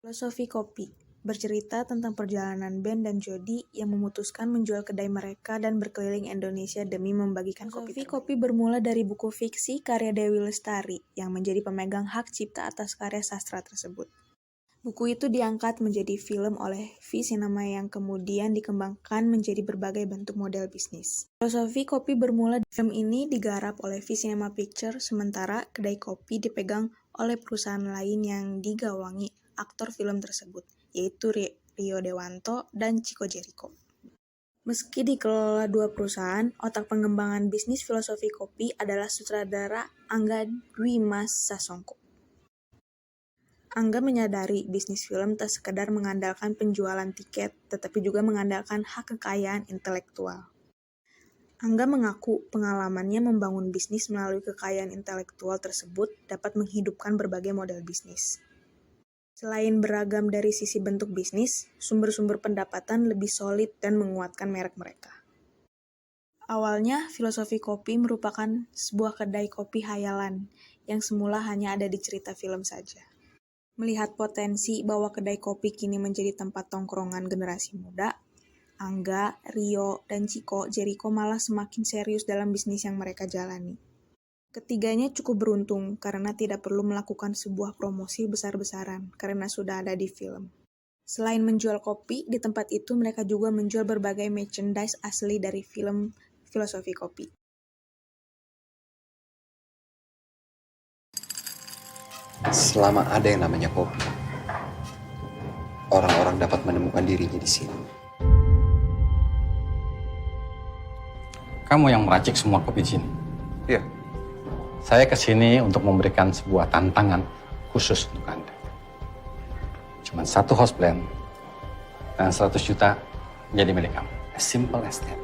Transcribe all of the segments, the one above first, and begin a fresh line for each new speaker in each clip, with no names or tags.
Filosofi Kopi bercerita tentang perjalanan Ben dan Jody yang memutuskan menjual kedai mereka dan berkeliling Indonesia demi membagikan kopi. Filosofi Kopi bermula dari buku fiksi karya Dewi Lestari yang menjadi pemegang hak cipta atas karya sastra tersebut. Buku itu diangkat menjadi film oleh V-Cinema yang kemudian dikembangkan menjadi berbagai bentuk model bisnis. Filosofi Kopi bermula film ini digarap oleh V-Cinema Pictures, sementara kedai kopi dipegang oleh perusahaan lain yang digawangi aktor film tersebut, yaitu Rio Dewanto dan Chico Jericho. Meski dikelola dua perusahaan, otak pengembangan bisnis Filosofi Kopi adalah sutradara Angga Dwi Mas Sasongko. Angga menyadari bisnis film tak sekedar mengandalkan penjualan tiket, tetapi juga mengandalkan hak kekayaan intelektual. Angga mengaku pengalamannya membangun bisnis melalui kekayaan intelektual tersebut dapat menghidupkan berbagai model bisnis. Selain beragam dari sisi bentuk bisnis, sumber-sumber pendapatan lebih solid dan menguatkan merek mereka. Awalnya, Filosofi Kopi merupakan sebuah kedai kopi hayalan yang semula hanya ada di cerita film saja. Melihat potensi bahwa kedai kopi kini menjadi tempat tongkrongan generasi muda, Angga, Rio, dan Chico Jericho malah semakin serius dalam bisnis yang mereka jalani. Ketiganya cukup beruntung karena tidak perlu melakukan sebuah promosi besar-besaran karena sudah ada di film. Selain menjual kopi, di tempat itu mereka juga menjual berbagai merchandise asli dari film Filosofi Kopi.
Selama ada yang namanya kopi, orang-orang dapat menemukan dirinya di sini.
Kamu yang meracik semua kopi di sini?
Iya.
Saya kesini untuk memberikan sebuah tantangan khusus untuk Anda. Cuma satu host blend dan 100 juta jadi milik kamu. As simple as that.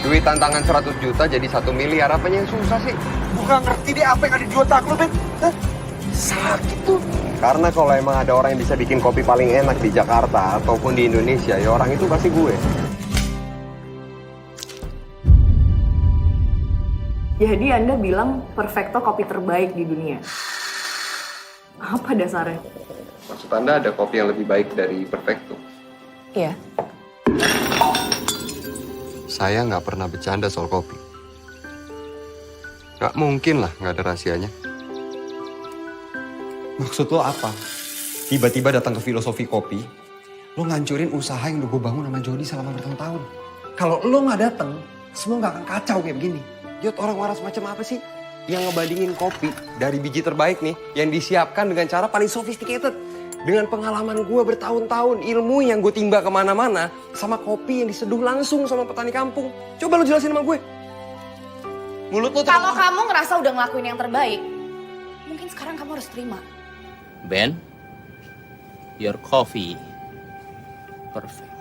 Duit tantangan 100 juta jadi 1 miliar, apanya yang susah sih?
Bukan ngerti deh apa yang ada di otak lu, Ben. Sakit tuh.
Karena kalau emang ada orang yang bisa bikin kopi paling enak di Jakarta ataupun di Indonesia, ya orang itu pasti gue.
Jadi Anda bilang Perfecto kopi terbaik di dunia. Apa dasarnya?
Maksud Anda ada kopi yang lebih baik dari Perfecto?
Iya.
Saya nggak pernah bercanda soal kopi. Nggak mungkin lah nggak ada rahasianya.
Maksud lo apa? Tiba-tiba datang ke Filosofi Kopi, lo ngancurin usaha yang udah gue bangun sama Jody selama bertahun-tahun. Kalau lo nggak datang, semua nggak akan kacau kayak begini.
Yot, orang waras macam apa sih yang ngebandingin kopi dari biji terbaik nih yang disiapkan dengan cara paling sophisticated, dengan pengalaman gue bertahun-tahun, ilmu yang gue timba kemana-mana, sama kopi yang diseduh langsung sama petani kampung. Coba lo jelasin sama gue. Mulut lo
Kalau kamu ngerasa udah ngelakuin yang terbaik, mungkin sekarang kamu harus terima.
Ben, your coffee perfect.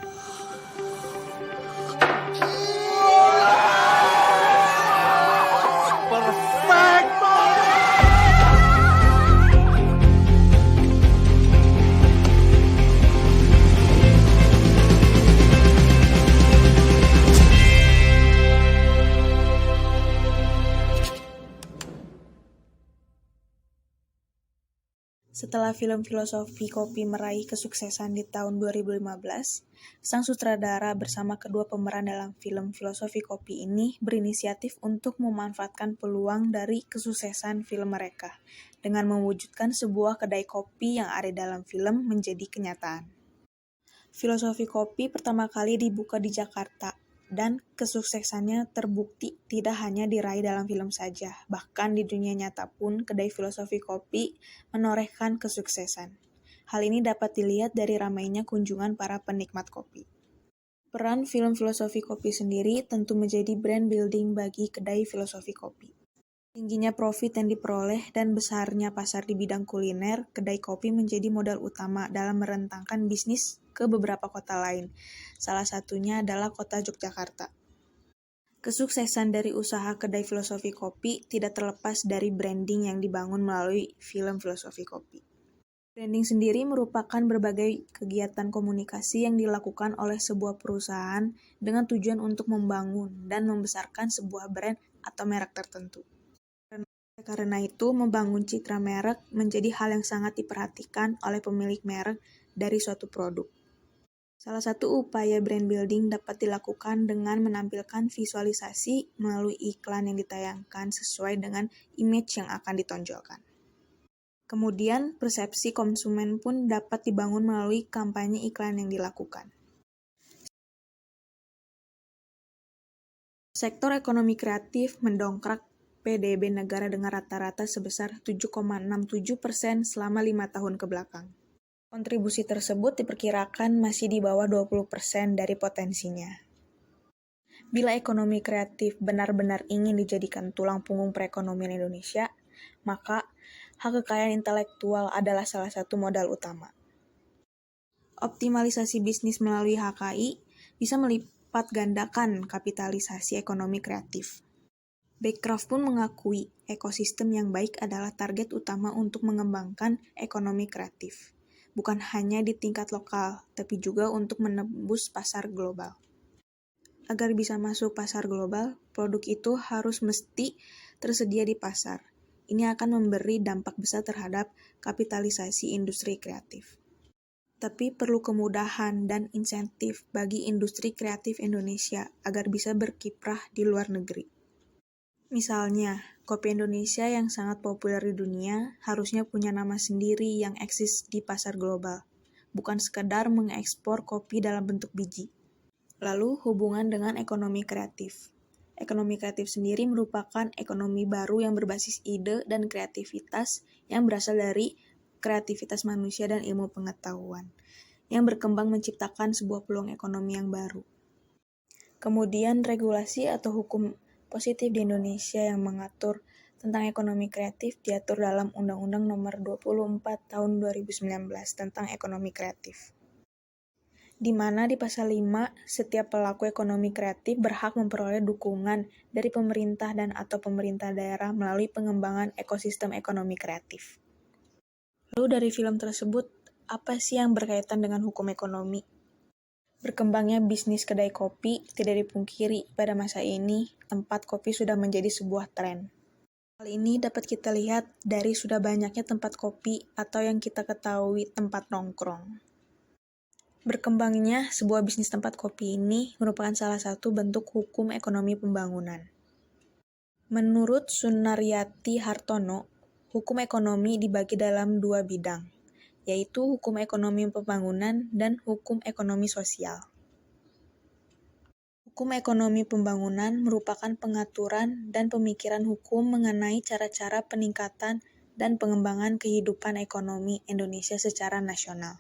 Setelah film Filosofi Kopi meraih kesuksesan di tahun 2015, sang sutradara bersama kedua pemeran dalam film Filosofi Kopi ini berinisiatif untuk memanfaatkan peluang dari kesuksesan film mereka dengan mewujudkan sebuah kedai kopi yang ada dalam film menjadi kenyataan. Filosofi Kopi pertama kali dibuka di Jakarta, dan kesuksesannya terbukti tidak hanya diraih dalam film saja, bahkan di dunia nyata pun kedai Filosofi Kopi menorehkan kesuksesan. Hal ini dapat dilihat dari ramainya kunjungan para penikmat kopi. Peran film Filosofi Kopi sendiri tentu menjadi brand building bagi kedai Filosofi Kopi. Tingginya profit yang diperoleh dan besarnya pasar di bidang kuliner, kedai kopi menjadi modal utama dalam merentangkan bisnis ke beberapa kota lain. Salah satunya adalah kota Yogyakarta. Kesuksesan dari usaha kedai Filosofi Kopi tidak terlepas dari branding yang dibangun melalui film Filosofi Kopi. Branding sendiri merupakan berbagai kegiatan komunikasi yang dilakukan oleh sebuah perusahaan dengan tujuan untuk membangun dan membesarkan sebuah brand atau merek tertentu. Karena itu, membangun citra merek menjadi hal yang sangat diperhatikan oleh pemilik merek dari suatu produk. Salah satu upaya brand building dapat dilakukan dengan menampilkan visualisasi melalui iklan yang ditayangkan sesuai dengan image yang akan ditonjolkan. Kemudian, persepsi konsumen pun dapat dibangun melalui kampanye iklan yang dilakukan. Sektor ekonomi kreatif mendongkrak PDB negara dengan rata-rata sebesar 7,67% selama 5 tahun ke belakang. Kontribusi tersebut diperkirakan masih di bawah 20% dari potensinya. Bila ekonomi kreatif benar-benar ingin dijadikan tulang punggung perekonomian Indonesia, maka hak kekayaan intelektual adalah salah satu modal utama. Optimalisasi bisnis melalui HKI bisa melipat gandakan kapitalisasi ekonomi kreatif. Backcraft pun mengakui ekosistem yang baik adalah target utama untuk mengembangkan ekonomi kreatif. Bukan hanya di tingkat lokal, tapi juga untuk menembus pasar global. Agar bisa masuk pasar global, produk itu harus mesti tersedia di pasar. Ini akan memberi dampak besar terhadap kapitalisasi industri kreatif. Tapi perlu kemudahan dan insentif bagi industri kreatif Indonesia agar bisa berkiprah di luar negeri. Misalnya, kopi Indonesia yang sangat populer di dunia harusnya punya nama sendiri yang eksis di pasar global, bukan sekedar mengekspor kopi dalam bentuk biji. Lalu, hubungan dengan ekonomi kreatif. Ekonomi kreatif sendiri merupakan ekonomi baru yang berbasis ide dan kreativitas yang berasal dari kreativitas manusia dan ilmu pengetahuan, yang berkembang menciptakan sebuah peluang ekonomi yang baru. Kemudian, regulasi atau hukum positif di Indonesia yang mengatur tentang ekonomi kreatif diatur dalam Undang-Undang Nomor 24 Tahun 2019 tentang ekonomi kreatif. Di mana di pasal 5, setiap pelaku ekonomi kreatif berhak memperoleh dukungan dari pemerintah dan atau pemerintah daerah melalui pengembangan ekosistem ekonomi kreatif. Lalu dari film tersebut, apa sih yang berkaitan dengan hukum ekonomi? Berkembangnya bisnis kedai kopi tidak dipungkiri pada masa ini, tempat kopi sudah menjadi sebuah tren. Hal ini dapat kita lihat dari sudah banyaknya tempat kopi atau yang kita ketahui tempat nongkrong. Berkembangnya sebuah bisnis tempat kopi ini merupakan salah satu bentuk hukum ekonomi pembangunan. Menurut Sunaryati Hartono, hukum ekonomi dibagi dalam 2 bidang, yaitu hukum ekonomi pembangunan dan hukum ekonomi sosial. Hukum ekonomi pembangunan merupakan pengaturan dan pemikiran hukum mengenai cara-cara peningkatan dan pengembangan kehidupan ekonomi Indonesia secara nasional.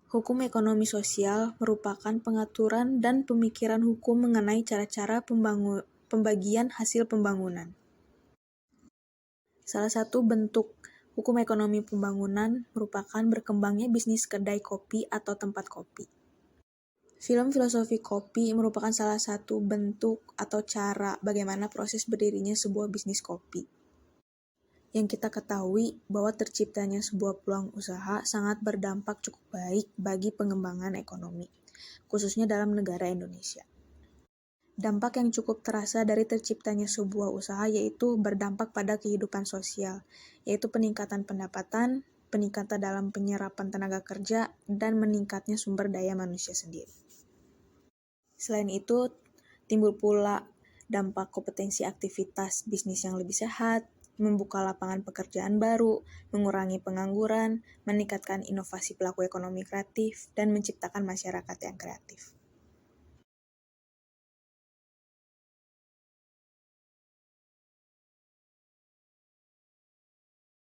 Hukum ekonomi sosial merupakan pengaturan dan pemikiran hukum mengenai cara-cara pembagian hasil pembangunan. Salah satu bentuk hukum ekonomi pembangunan merupakan berkembangnya bisnis kedai kopi atau tempat kopi. Film Filosofi Kopi merupakan salah satu bentuk atau cara bagaimana proses berdirinya sebuah bisnis kopi. Yang kita ketahui bahwa terciptanya sebuah peluang usaha sangat berdampak cukup baik bagi pengembangan ekonomi, khususnya dalam negara Indonesia. Dampak yang cukup terasa dari terciptanya sebuah usaha yaitu berdampak pada kehidupan sosial, yaitu peningkatan pendapatan, peningkatan dalam penyerapan tenaga kerja, dan meningkatnya sumber daya manusia sendiri. Selain itu, timbul pula dampak kompetensi aktivitas bisnis yang lebih sehat, membuka lapangan pekerjaan baru, mengurangi pengangguran, meningkatkan inovasi pelaku ekonomi kreatif, dan menciptakan masyarakat yang kreatif.